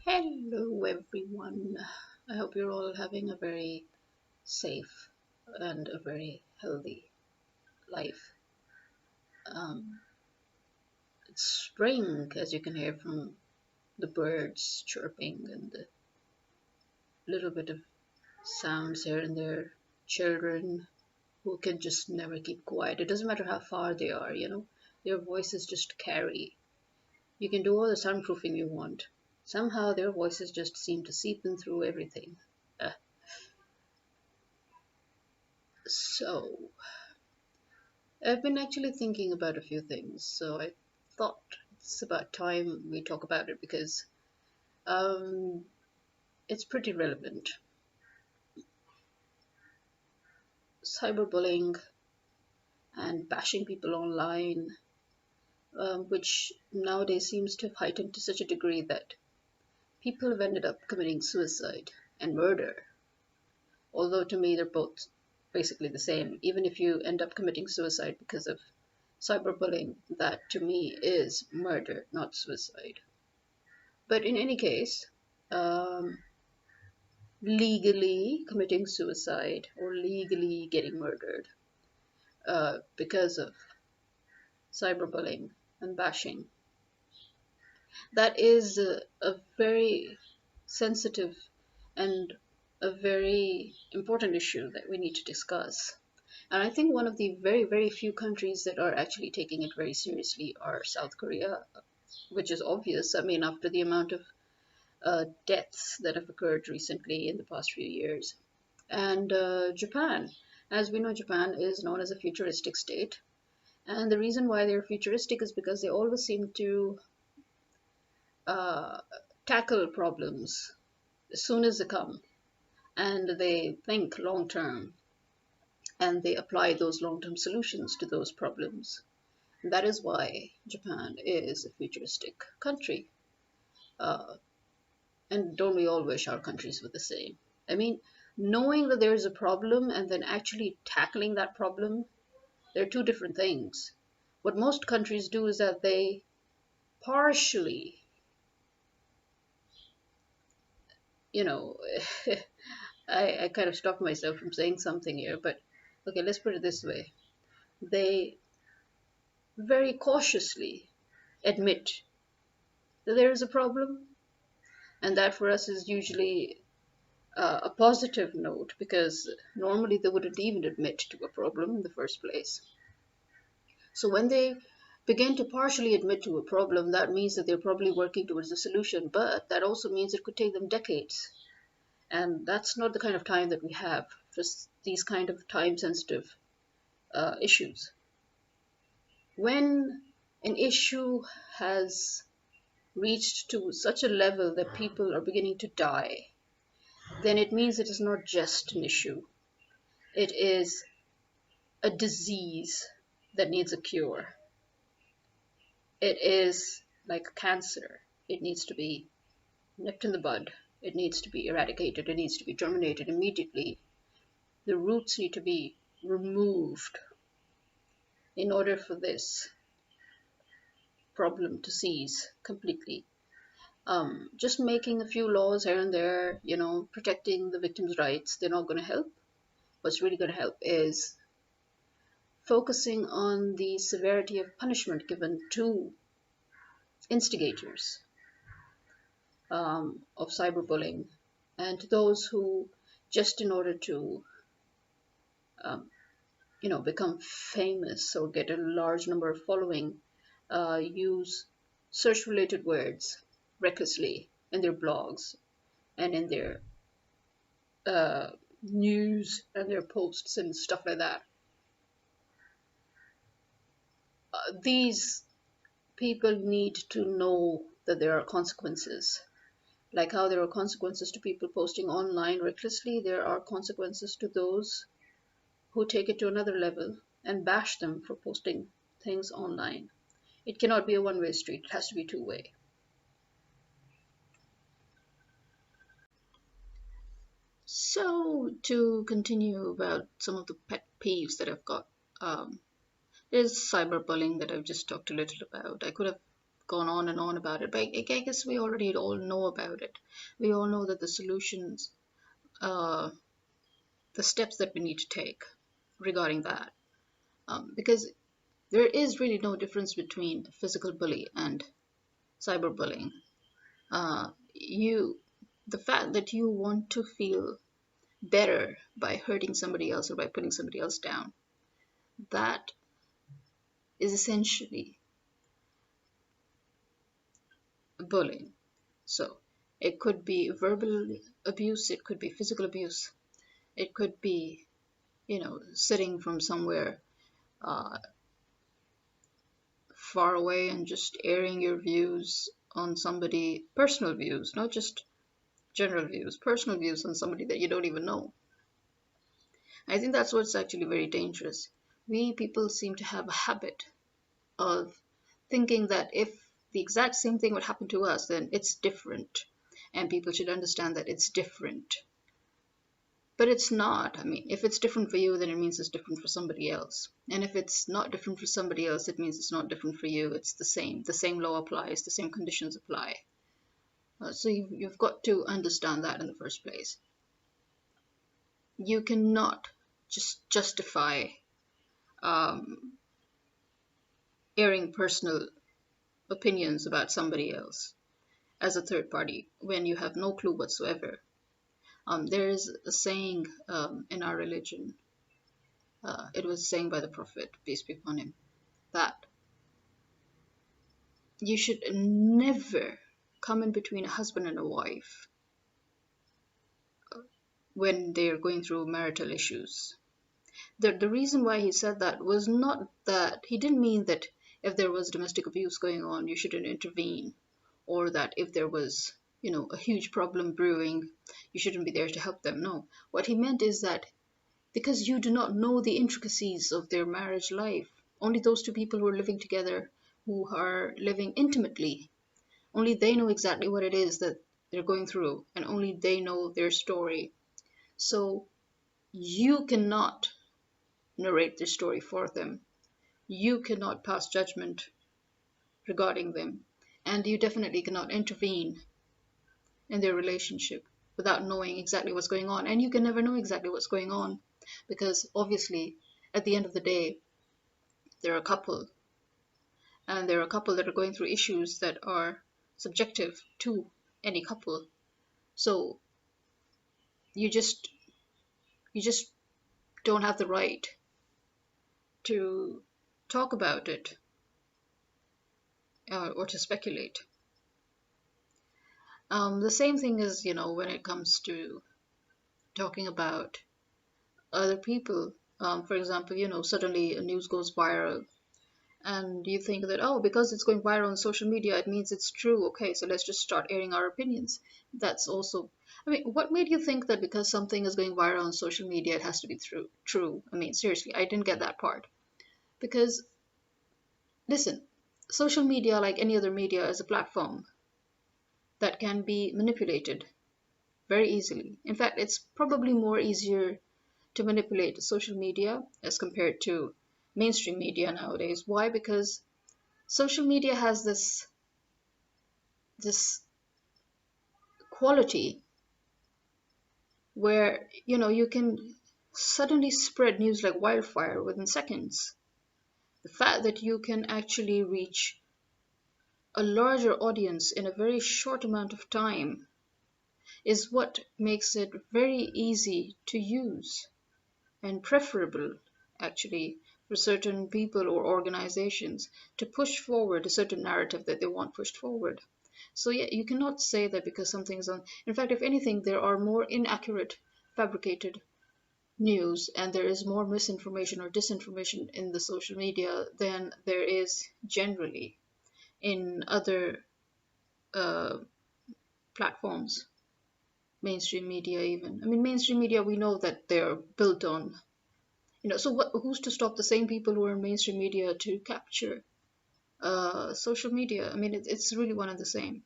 Hello, everyone. I hope you're all having a very safe and a very healthy life. Um, it's spring, as you can hear from the birds chirping and the little bit of sounds here and there. Children who can just never keep quiet. It doesn't matter how far they are, their voices just carry. You can do all the soundproofing you want. Somehow their voices just seem to seep in through everything. Uh, so, I've been actually thinking about a few things, so I thought it's about time we talk about it because um, it's pretty relevant. Cyberbullying and bashing people online, which nowadays seems to have heightened to such a degree that people have ended up committing suicide and murder. Although to me, they're both basically the same. Even if you end up committing suicide because of cyberbullying, that to me is murder, not suicide. But in any case, um, legally committing suicide or legally getting murdered because of cyberbullying and bashing. That is a very sensitive and a very important issue that we need to discuss. And I think one of the very, very few countries that are actually taking it very seriously are South Korea, which is obvious. I mean, after the amount of deaths that have occurred recently in the past few years. And Japan. As we know, Japan is known as a futuristic state. And the reason why they're futuristic is because they always seem to uh, tackle problems as soon as they come. And they think long term and they apply those long term solutions to those problems. And that is why Japan is a futuristic country. Uh, and don't we all wish our countries were the same? I mean, knowing that there is a problem and then actually tackling that problem, they're two different things. What most countries do is that they partially, you know, I kind of stopped myself from saying something here, but okay, let's put it this way. They very cautiously admit that there is a problem, and that for us is usually a positive note because normally they wouldn't even admit to a problem in the first place. So when they begin to partially admit to a problem, that means that they're probably working towards a solution, but that also means it could take them decades. And that's not the kind of time that we have for these kind of time sensitive issues. When an issue has reached to such a level that people are beginning to die, then it means it is not just an issue. It is a disease that needs a cure. It is like cancer. It needs to be nipped in the bud. It needs to be eradicated. It needs to be terminated immediately. The roots need to be removed in order for this problem to cease completely. Just making a few laws here and there, protecting the victim's rights, they're not going to help. What's really going to help is focusing on the severity of punishment given to instigators of cyberbullying and to those who, just in order to um, become famous or get a large number of following, use search-related words recklessly in their blogs and in their uh, news and their posts and stuff like that. These people need to know that there are consequences. Like how there are consequences to people posting online recklessly, there are consequences to those who take it to another level and bash them for posting things online. It cannot be a one-way street, it has to be two-way. So, to continue about some of the pet peeves that I've got, there's cyberbullying that I've just talked a little about. I could have gone on and on about it, but I guess we already all know about it. We all know that the solutions, uh, the steps that we need to take regarding that, because there is really no difference between physical bully and cyberbullying. You, the fact that you want to feel better by hurting somebody else or by putting somebody else down, that is essentially bullying. So it could be verbal abuse, it could be physical abuse, it could be, sitting from somewhere uh, far away and just airing your views on somebody, personal views, not just general views, personal views on somebody that you don't even know. I think that's what's actually very dangerous. We people seem to have a habit of thinking that if the exact same thing would happen to us, then it's different. And people should understand that it's different. But it's not. I mean, if it's different for you, then it means it's different for somebody else. And if it's not different for somebody else, it means it's not different for you. It's the same. The same law applies, the same conditions apply. So you've got to understand that in the first place. You cannot just justify um, airing personal opinions about somebody else as a third party when you have no clue whatsoever. There is a saying in our religion, it was saying by the Prophet, peace be upon him, that you should never come in between a husband and a wife when they are going through marital issues. The reason why he said that was not that he didn't mean that if there was domestic abuse going on, you shouldn't intervene, or that if there was, a huge problem brewing, you shouldn't be there to help them. No, what he meant is that because you do not know the intricacies of their marriage life, only those two people who are living together, who are living intimately, only they know exactly what it is that they're going through, and only they know their story. So you cannot narrate their story for them. You cannot pass judgment regarding them. And you definitely cannot intervene in their relationship without knowing exactly what's going on. And you can never know exactly what's going on because obviously, at the end of the day, they're a couple. And they're a couple that are going through issues that are subjective to any couple. So you just you just don't have the right to talk about it or to speculate. The same thing is, when it comes to talking about other people. For example, suddenly a news goes viral and you think that, oh, because it's going viral on social media, it means it's true. Okay, so let's just start airing our opinions. That's also, I mean, what made you think that because something is going viral on social media, it has to be true? I mean, seriously, I didn't get that part. Because, listen, social media, like any other media, is a platform that can be manipulated very easily. In fact, it's probably more easier to manipulate social media as compared to mainstream media nowadays. Why? Because social media has this quality where you can suddenly spread news like wildfire within seconds. The fact that you can actually reach a larger audience in a very short amount of time is what makes it very easy to use and preferable actually for certain people or organizations to push forward a certain narrative that they want pushed forward. So yeah, you cannot say that because something is on. In fact, if anything, there are more inaccurate, fabricated news, and there is more misinformation or disinformation in the social media than there is generally in other uh, platforms, mainstream media even. I mean, mainstream media, we know that they're built on, so who's to stop the same people who are in mainstream media to capture social media? I mean, it's really one and the same.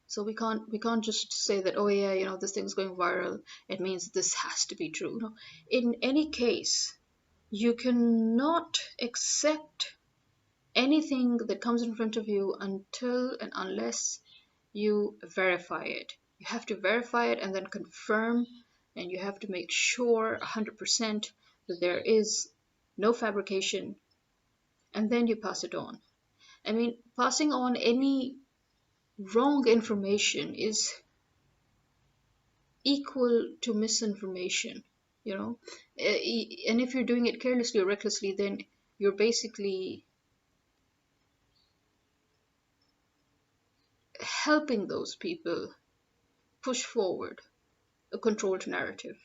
So we can't just say that, oh yeah, this thing's going viral, it means this has to be true. No, in any case, you cannot accept anything that comes in front of you until and unless you verify it. You have to verify it and then confirm, and you have to make sure 100% that there is no fabrication, and then you pass it on. I mean, passing on any wrong information is equal to misinformation, you know. And if you're doing it carelessly or recklessly, then you're basically helping those people push forward a controlled narrative.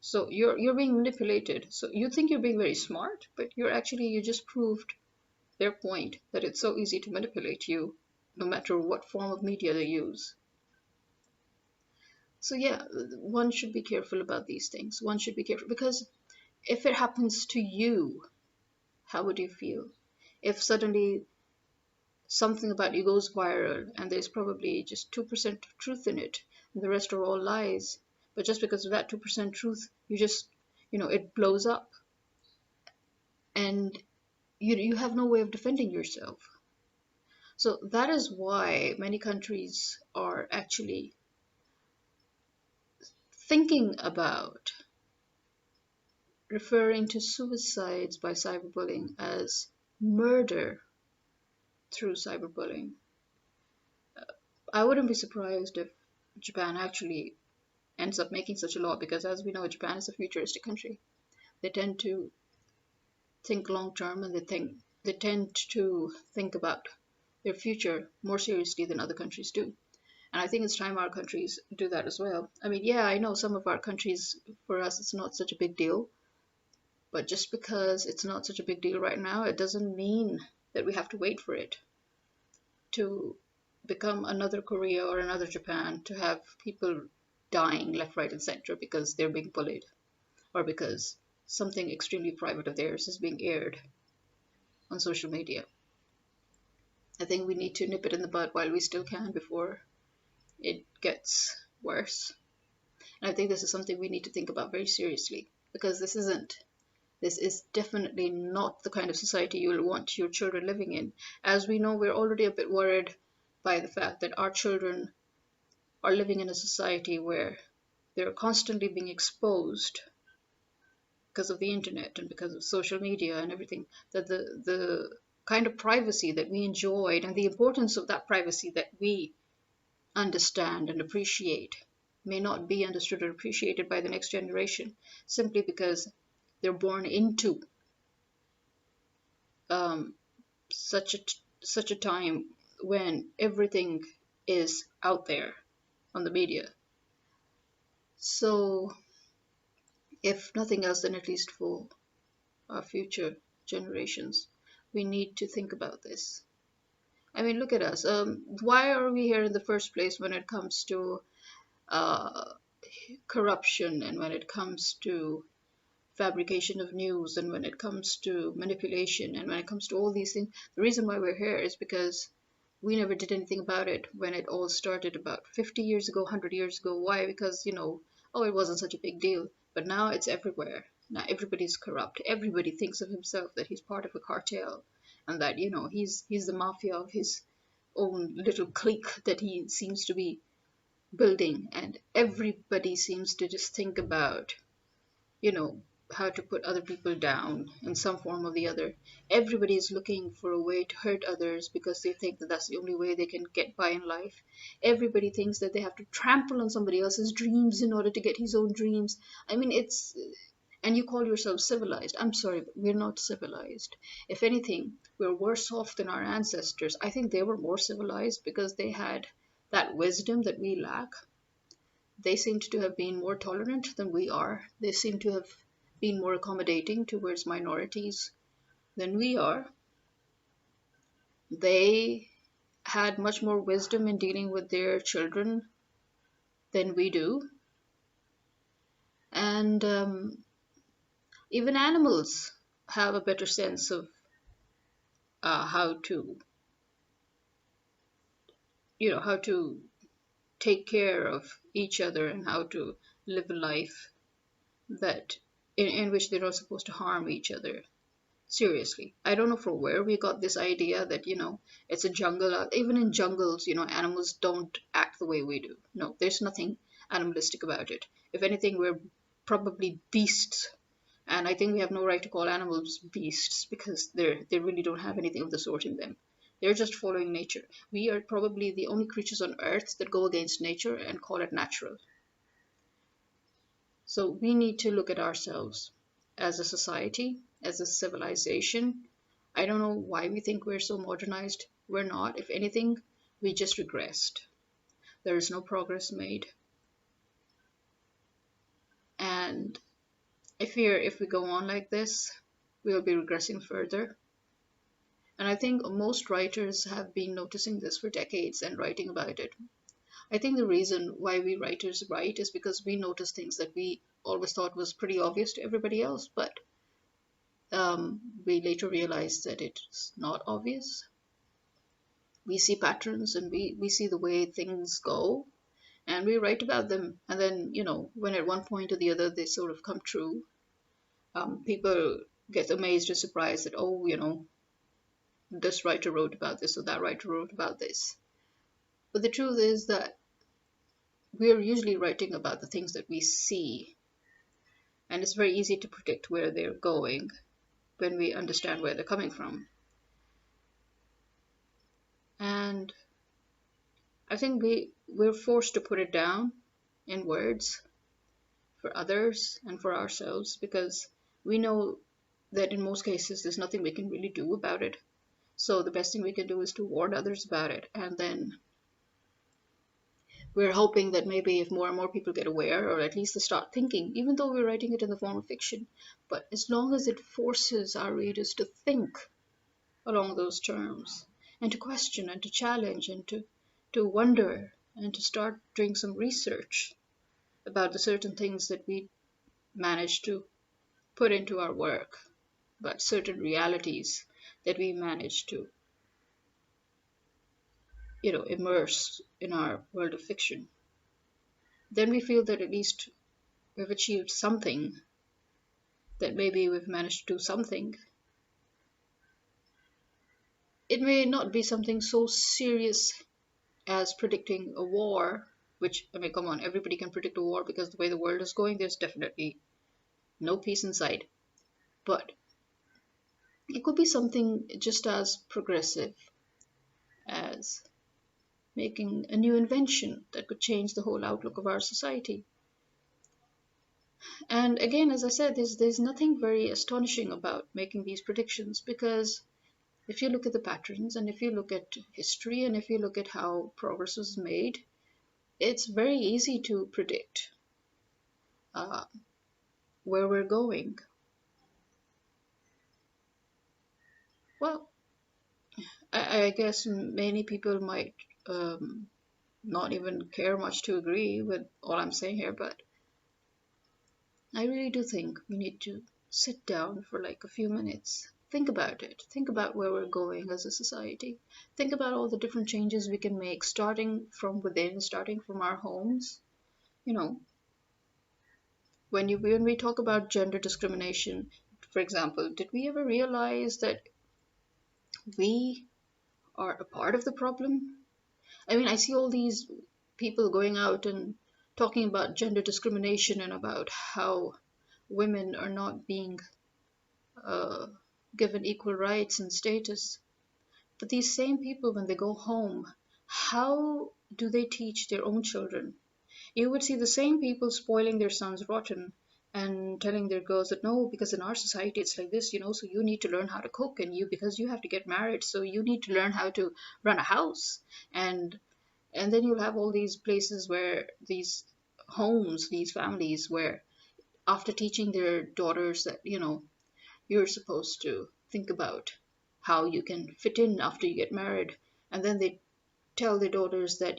So you're being manipulated. So you think you're being very smart, but you just proved their point that it's so easy to manipulate you, no matter what form of media they use. So yeah, one should be careful about these things. One should be careful because if it happens to you, how would you feel? If suddenly something about you goes viral and there's probably just 2% of truth in it and the rest are all lies, but just because of that 2% truth, it blows up, and you have no way of defending yourself. So that is why many countries are actually thinking about referring to suicides by cyberbullying as murder through cyberbullying. I wouldn't be surprised if Japan actually ends up making such a law, because as we know, Japan is a futuristic country. They tend to think long term, and they tend to think about their future more seriously than other countries do. And I think it's time our countries do that as well. I mean, yeah, I know some of our countries, for us, it's not such a big deal. But just because it's not such a big deal right now, it doesn't mean that we have to wait for it to become another Korea or another Japan, to have people dying left, right, and center because they're being bullied, or because something extremely private of theirs is being aired on social media. I think we need to nip it in the bud while we still can before it gets worse. And I think this is something we need to think about very seriously, because this is definitely not the kind of society you will want your children living in. As we know, we're already a bit worried by the fact that our children are living in a society where they're constantly being exposed because of the internet and because of social media and everything, that the kind of privacy that we enjoyed and the importance of that privacy that we understand and appreciate may not be understood or appreciated by the next generation, simply because they're born into um, such a time when everything is out there on the media. So if nothing else, then at least for our future generations, we need to think about this. I mean, look at us. Why are we here in the first place when it comes to uh, corruption, and when it comes to fabrication of news, and when it comes to manipulation, and when it comes to all these things? The reason why we're here is because we never did anything about it when it all started about 50 years ago, 100 years ago. Why? Because, oh, it wasn't such a big deal. But now it's everywhere. Now everybody's corrupt. Everybody thinks of himself that he's part of a cartel, and that, he's the mafia of his own little clique that he seems to be building. And everybody seems to just think about, you know, how to put other people down in some form or the other. Everybody is looking for a way to hurt others because they think that that's the only way they can get by in life. Everybody thinks that they have to trample on somebody else's dreams in order to get his own dreams. I mean, and you call yourself civilized. I'm sorry, but we're not civilized. If anything, we're worse off than our ancestors. I think they were more civilized because they had that wisdom that we lack. They seem to have been more tolerant than we are. They seem to have been more accommodating towards minorities than we are. They had much more wisdom in dealing with their children than we do. And even animals have a better sense of how to, how to take care of each other, and how to live a life that in which they're not supposed to harm each other. Seriously, I don't know from where we got this idea that, it's a jungle. Even in jungles, animals don't act the way we do. No, there's nothing animalistic about it. If anything, we're probably beasts. And I think we have no right to call animals beasts because they really don't have anything of the sort in them. They're just following nature. We are probably the only creatures on earth that go against nature and call it natural. So we need to look at ourselves as a society, as a civilization. I don't know why we think we're so modernized. We're not. If anything, we just regressed. There is no progress made. And if we go on like this, we'll be regressing further. And I think most writers have been noticing this for decades and writing about it. I think the reason why we writers write is because we notice things that we always thought was pretty obvious to everybody else, but we later realize that it's not obvious. We see patterns and we see the way things go and we write about them. And then, when at one point or the other they sort of come true, people get amazed or surprised that, oh, this writer wrote about this or that writer wrote about this. But the truth is that we're usually writing about the things that we see. And it's very easy to predict where they're going when we understand where they're coming from. And I think we're forced to put it down in words for others and for ourselves because we know that in most cases there's nothing we can really do about it. So the best thing we can do is to warn others about it. And then we're hoping that maybe if more and more people get aware, or at least they start thinking, even though we're writing it in the form of fiction, but as long as it forces our readers to think along those terms and to question and to challenge and to wonder and to start doing some research about the certain things that we manage to put into our work, about certain realities that we manage to, immerse in our world of fiction, then we feel that at least we've achieved something, that maybe we've managed to do something. It may not be something so serious as predicting a war, which, I mean, come on, everybody can predict a war because the way the world is going, there's definitely no peace in sight. But it could be something just as progressive as making a new invention that could change the whole outlook of our society. And again, as I said, there's nothing very astonishing about making these predictions because if you look at the patterns and if you look at history and if you look at how progress was made, it's very easy to predict uh, where we're going. Well, I guess many people might not even care much to agree with all I'm saying here, but I really do think we need to sit down for like a few minutes. Think about it. Think about where we're going as a society. Think about all the different changes we can make, starting from within, starting from our homes. You know, when we talk about gender discrimination, for example, did we ever realize that we are a part of the problem? I mean, I see all these people going out and talking about gender discrimination and about how women are not being uh, given equal rights and status. But these same people, when they go home, how do they teach their own children? You would see the same people spoiling their sons rotten and telling their girls that no, because in our society it's like this, so you need to learn how to cook, and because you have to get married, so you need to learn how to run a house. And then you'll have all these places where these homes, these families, where after teaching their daughters that, you're supposed to think about how you can fit in after you get married. And then they tell their daughters that,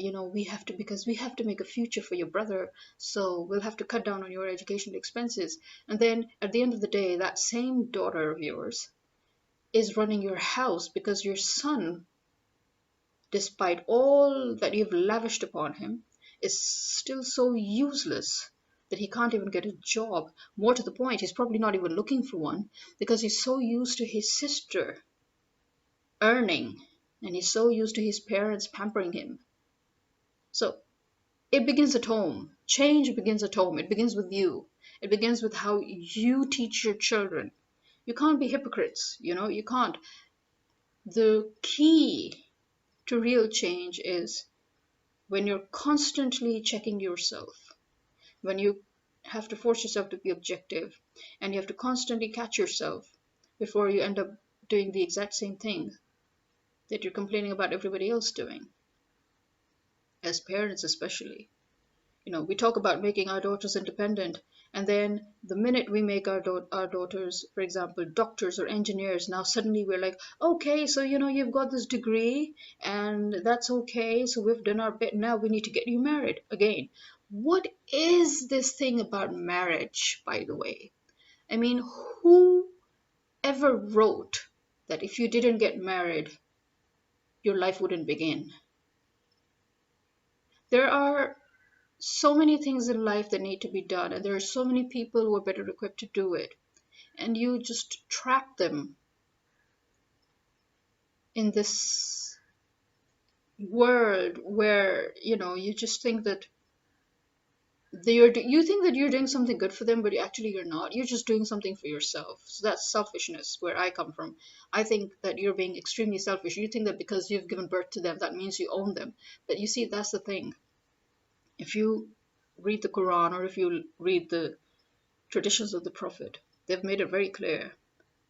because we have to make a future for your brother, so we'll have to cut down on your educational expenses. And then at the end of the day, that same daughter of yours is running your house because your son, despite all that you've lavished upon him, is still so useless that he can't even get a job. More to the point, he's probably not even looking for one because he's so used to his sister earning and he's so used to his parents pampering him. So it begins at home. Change begins at home. It begins with you. It begins with how you teach your children. You can't be hypocrites, you can't. The key to real change is when you're constantly checking yourself, when you have to force yourself to be objective, and you have to constantly catch yourself before you end up doing the exact same thing that you're complaining about everybody else doing, as parents especially. We talk about making our daughters independent, and then the minute we make our daughters, for example, doctors or engineers, now suddenly we're like, okay, so you've got this degree, and that's okay. So we've done our bit. Now we need to get you married again. What is this thing about marriage, by the way? I mean, who ever wrote that if you didn't get married, your life wouldn't begin? There are so many things in life that need to be done, and there are so many people who are better equipped to do it, and you just trap them in this world where you just think that you think that you're doing something good for them, but actually you're not. You're just doing something for yourself. So that's selfishness, where I come from. I think that you're being extremely selfish. You think that because you've given birth to them, that means you own them. But you see, that's the thing. If you read the Quran, or if you read the traditions of the Prophet, they've made it very clear.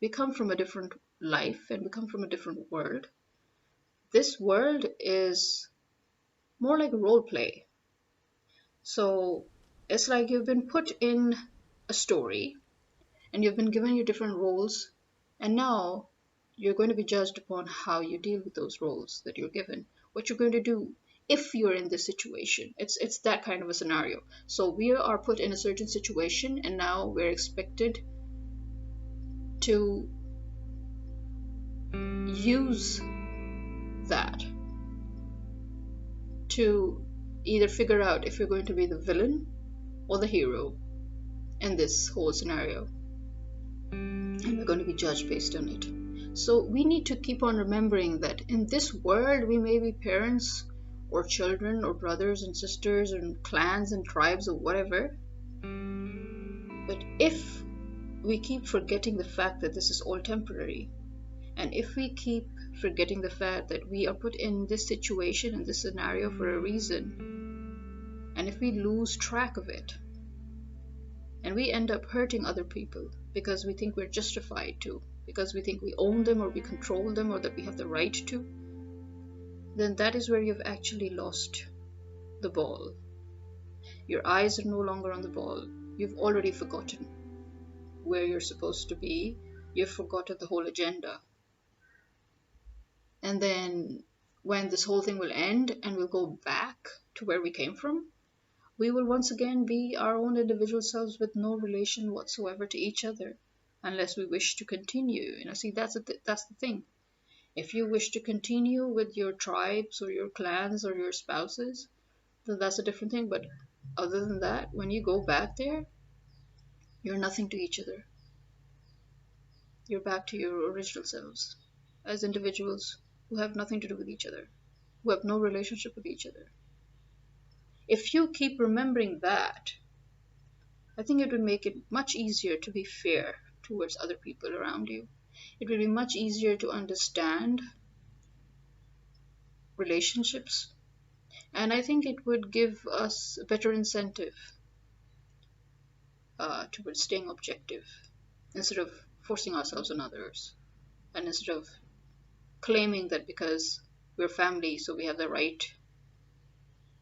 We come from a different life and we come from a different world. This world is more like a role play. So it's like you've been put in a story and you've been given your different roles, and now you're going to be judged upon how you deal with those roles that you're given, what you're going to do if you're in this situation. It's that kind of a scenario. So we are put in a certain situation, and now we're expected to use that to either figure out if you're going to be the villain or the hero in this whole scenario, and we're going to be judged based on it. So we need to keep on remembering that in this world we may be parents or children or brothers and sisters and clans and tribes or whatever, but if we keep forgetting the fact that this is all temporary, and if we keep forgetting the fact that we are put in this situation, in this scenario, for a reason, and if we lose track of it, and we end up hurting other people because we think we're justified to, because we think we own them or we control them or that we have the right to, then that is where you've actually lost the ball. Your eyes are no longer on the ball. You've already forgotten where you're supposed to be. You've forgotten the whole agenda. And then when this whole thing will end and we'll go back to where we came from, we will once again be our own individual selves with no relation whatsoever to each other, unless we wish to continue. See, that's the thing. If you wish to continue with your tribes or your clans or your spouses, then that's a different thing. But other than that, when you go back there, you're nothing to each other. You're back to your original selves as individuals who have nothing to do with each other, who have no relationship with each other. If you keep remembering that, I think it would make it much easier to be fair towards other people around you. It would be much easier to understand relationships, and I think it would give us a better incentive towards staying objective instead of forcing ourselves on others, and instead of claiming that because we're family, so we have the right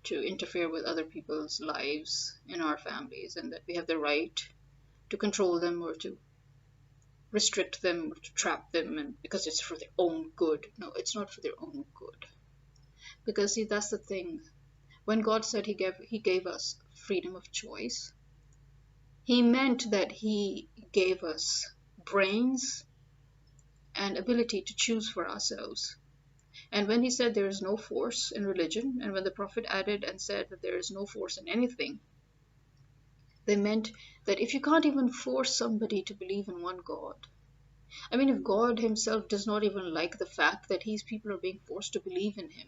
to interfere with other people's lives in our families, and that we have the right to control them or to restrict them or to trap them, and because it's for their own good. No, it's not for their own good. Because see, that's the thing. When God said he gave us freedom of choice, he meant that he gave us brains and ability to choose for ourselves. And when he said there is no force in religion, and when the Prophet added and said that there is no force in anything, They meant that if you can't even force somebody to believe in one God, I mean, if God himself does not even like the fact that his people are being forced to believe in him,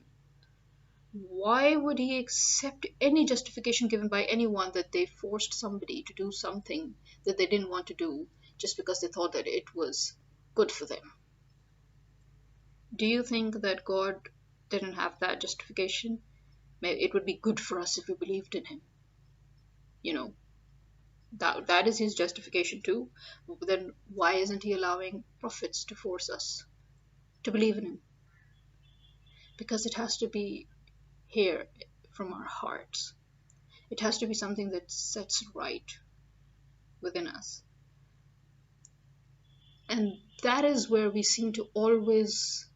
why would he accept any justification given by anyone that they forced somebody to do something that they didn't want to do just because they thought that it was good for them? Do you think that God didn't have that justification? Maybe it would be good for us if we believed in him. You know, that is his justification too. Then why isn't he allowing prophets to force us to believe in him? Because it has to be here from our hearts. It has to be something that sets right within us. And that is where we seem to always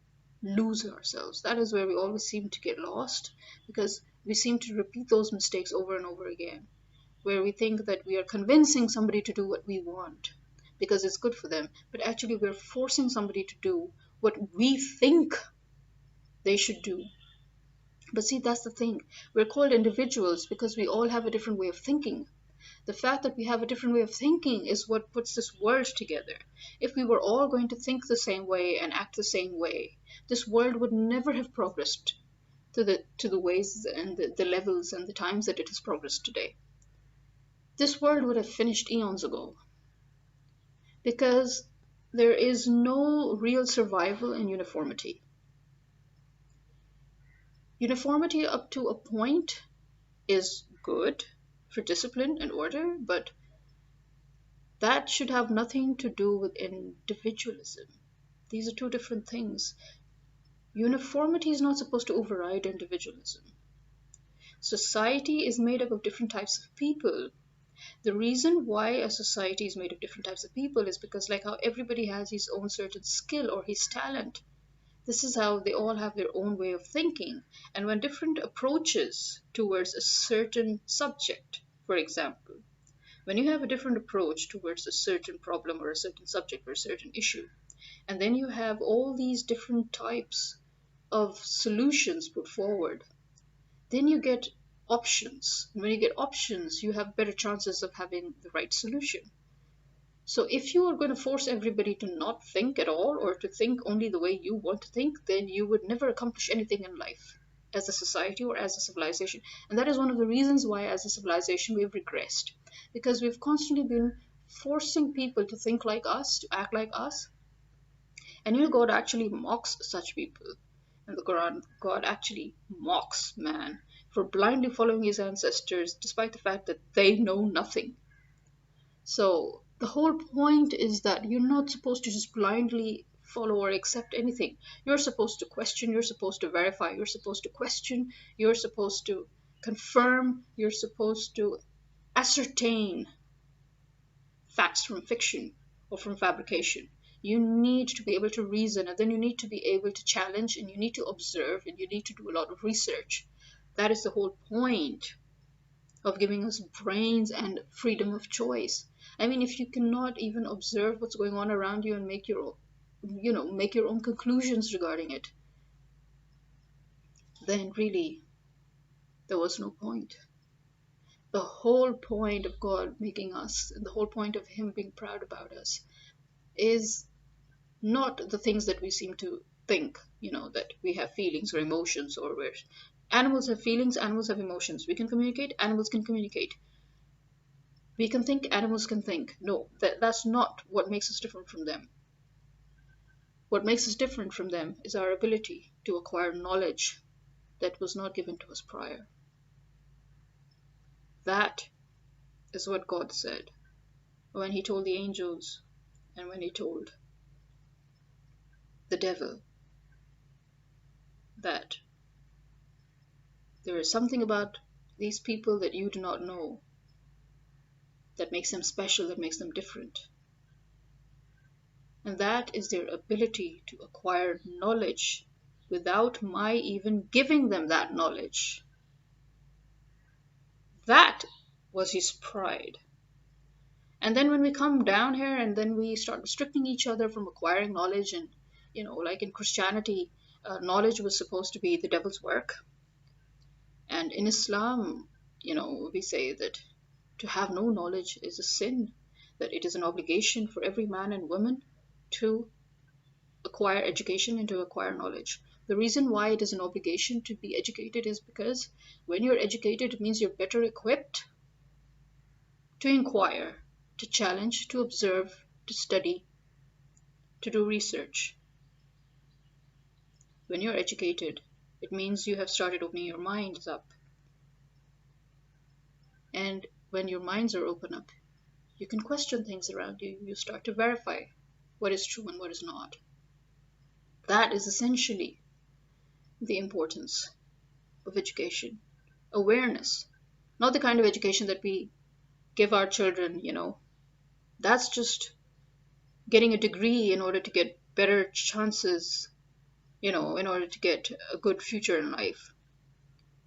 lose ourselves. That is where we always seem to get lost, because we seem to repeat those mistakes over and over again, where we think that we are convincing somebody to do what we want because it's good for them, but actually we're forcing somebody to do what we think they should do. But see, that's the thing. We're called individuals because we all have a different way of thinking. The fact that we have a different way of thinking is what puts this world together. If we were all going to think the same way and act the same way, this world would never have progressed to the ways and the levels and the times that it has progressed today. This world would have finished eons ago, because there is no real survival in uniformity. Uniformity up to a point is good for discipline and order, but that should have nothing to do with individualism. These are two different things. Uniformity is not supposed to override individualism. Society is made up of different types of people. The reason why a society is made of different types of people is because, like how everybody has his own certain skill or his talent, this is how they all have their own way of thinking. And when different approaches towards a certain subject, for example, when you have a different approach towards a certain problem or a certain subject or a certain issue, and then you have all these different types of solutions put forward, then you get options. And when you get options, you have better chances of having the right solution. So if you are going to force everybody to not think at all, or to think only the way you want to think, then you would never accomplish anything in life as a society or as a civilization. And that is one of the reasons why as a civilization we've regressed, because we've constantly been forcing people to think like us, to act like us. And God actually mocks such people. In the Quran, God actually mocks man for blindly following his ancestors despite the fact that they know nothing. So the whole point is that you're not supposed to just blindly follow or accept anything. You're supposed to question, you're supposed to verify, you're supposed to question, you're supposed to confirm, you're supposed to ascertain facts from fiction or from fabrication. You need to be able to reason, and then you need to be able to challenge, and you need to observe, and you need to do a lot of research. That is the whole point of giving us brains and freedom of choice. I mean, if you cannot even observe what's going on around you and make your own, make your own conclusions regarding it, then really there was no point. The whole point of God making us, and the whole point of him being proud about us, is not the things that we seem to think, that we have feelings or emotions, or where animals have feelings, animals have emotions. We can communicate, animals can communicate. We can think, animals can think. No, that's not what makes us different from them. What makes us different from them is our ability to acquire knowledge that was not given to us prior. That is what God said when he told the angels and when he told the devil that there is something about these people that you do not know that makes them special, that makes them different. And that is their ability to acquire knowledge without my even giving them that knowledge. That was his pride. And then when we come down here and then we start restricting each other from acquiring knowledge, and like in Christianity, knowledge was supposed to be the devil's work. And in Islam, we say that to have no knowledge is a sin, that it is an obligation for every man and woman to acquire education and to acquire knowledge. The reason why it is an obligation to be educated is because when you're educated, it means you're better equipped to inquire, to challenge, to observe, to study, to do research. When you're educated, it means you have started opening your minds up. And when your minds are open up, you can question things around you. You start to verify what is true and what is not. That is essentially the importance of education. Awareness. Not the kind of education that we give our children, that's just getting a degree in order to get better chances, in order to get a good future in life.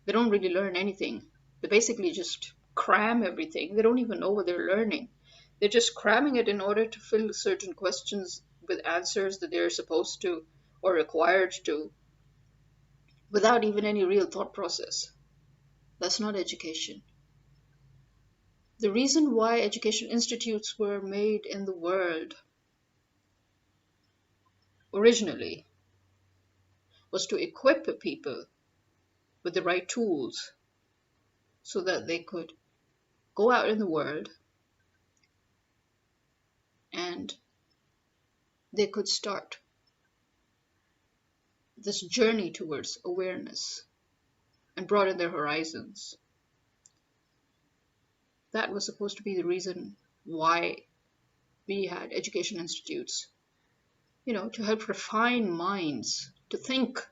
They don't really learn anything. They basically just cram everything. They don't even know what they're learning. They're just cramming it in order to fill certain questions with answers that they're supposed to or required to, without even any real thought process. That's not education. The reason why education institutes were made in the world originally was to equip people with the right tools so that they could go out in the world and they could start this journey towards awareness and broaden their horizons. That was supposed to be the reason why we had education institutes, to help refine minds, to think,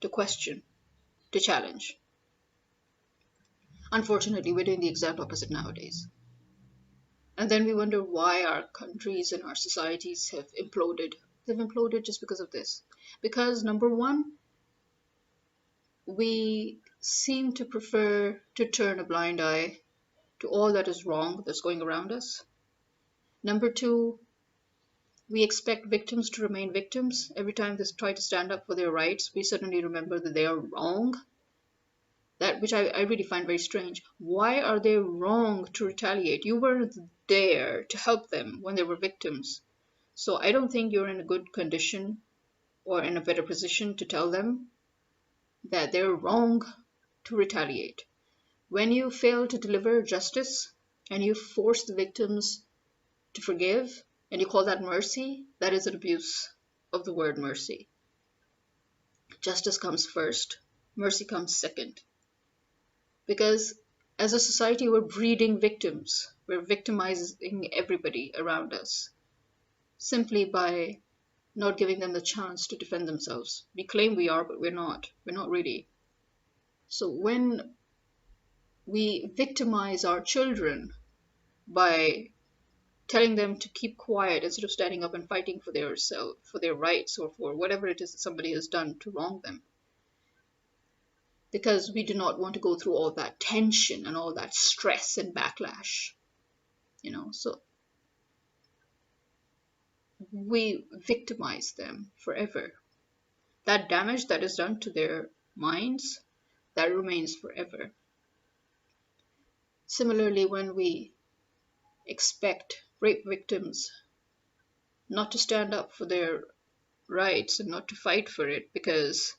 to question, to challenge. Unfortunately, we're doing the exact opposite nowadays. And then we wonder why our countries and our societies have imploded. They've imploded just because of this. Because, number one, we seem to prefer to turn a blind eye to all that is wrong that's going around us. Number two, we expect victims to remain victims. Every time they try to stand up for their rights, we suddenly remember that they are wrong. That which I really find very strange. Why are they wrong to retaliate? You were there to help them when they were victims. So I don't think you're in a good condition or in a better position to tell them that they're wrong to retaliate. When you fail to deliver justice and you force the victims to forgive and you call that mercy, that is an abuse of the word mercy. Justice comes first, mercy comes second. Because as a society, we're breeding victims. We're victimizing everybody around us simply by not giving them the chance to defend themselves. We claim we are, but we're not. We're not really. So when we victimize our children by telling them to keep quiet instead of standing up and fighting for their rights or for whatever it is that somebody has done to wrong them, because we do not want to go through all that tension and all that stress and backlash, so we victimize them forever. That damage that is done to their minds, that remains forever. Similarly, when we expect rape victims not to stand up for their rights and not to fight for it because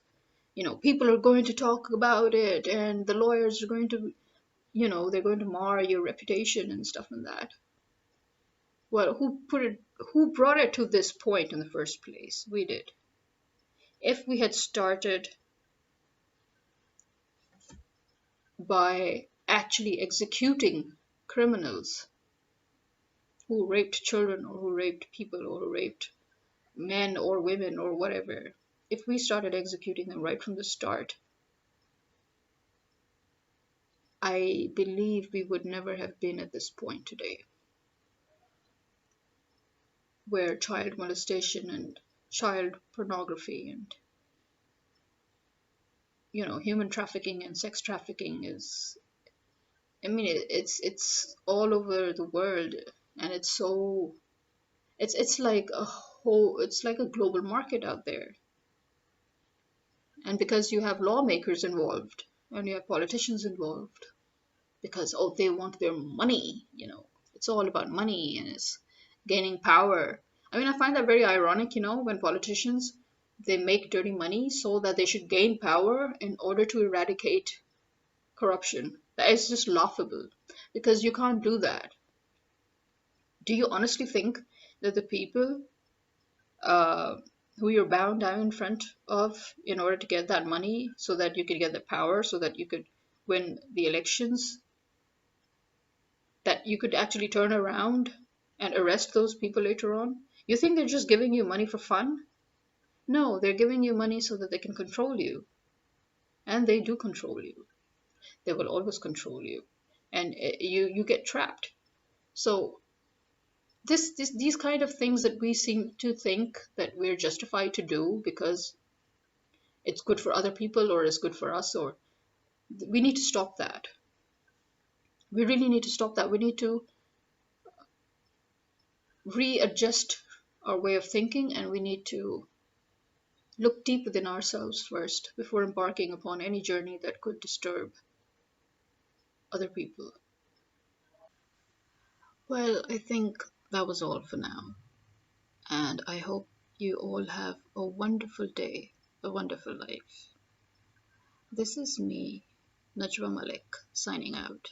people are going to talk about it and the lawyers are going to, they're going to mar your reputation and stuff like that. Well, who brought it to this point in the first place? We did. If we had started by actually executing criminals who raped children or who raped people or who raped men or women or whatever, if we started executing them right from the start, I believe we would never have been at this point today, where child molestation and child pornography and human trafficking and sex trafficking is, it's all over the world, and it's like it's like a global market out there. And because you have lawmakers involved and you have politicians involved, because, oh, they want their money, you know. It's all about money and it's gaining power. I mean, I find that very ironic, you know, when politicians, they make dirty money so that they should gain power in order to eradicate corruption. That is just laughable because you can't do that. Do you honestly think that the people uh, who you're bound down in front of in order to get that money so that you could get the power, so that you could win the elections, that you could actually turn around and arrest those people later on? You think they're just giving you money for fun? No, they're giving you money so that they can control you. And they do control you. They will always control you. And you get trapped. So these kind of things that we seem to think that we're justified to do because it's good for other people or it's good for us, or we need to stop that. We really need to stop that. We need to readjust our way of thinking, and we need to look deep within ourselves first before embarking upon any journey that could disturb other people. Well, I think that was all for now, and I hope you all have a wonderful day, a wonderful life. This is me, Najwa Malik, signing out.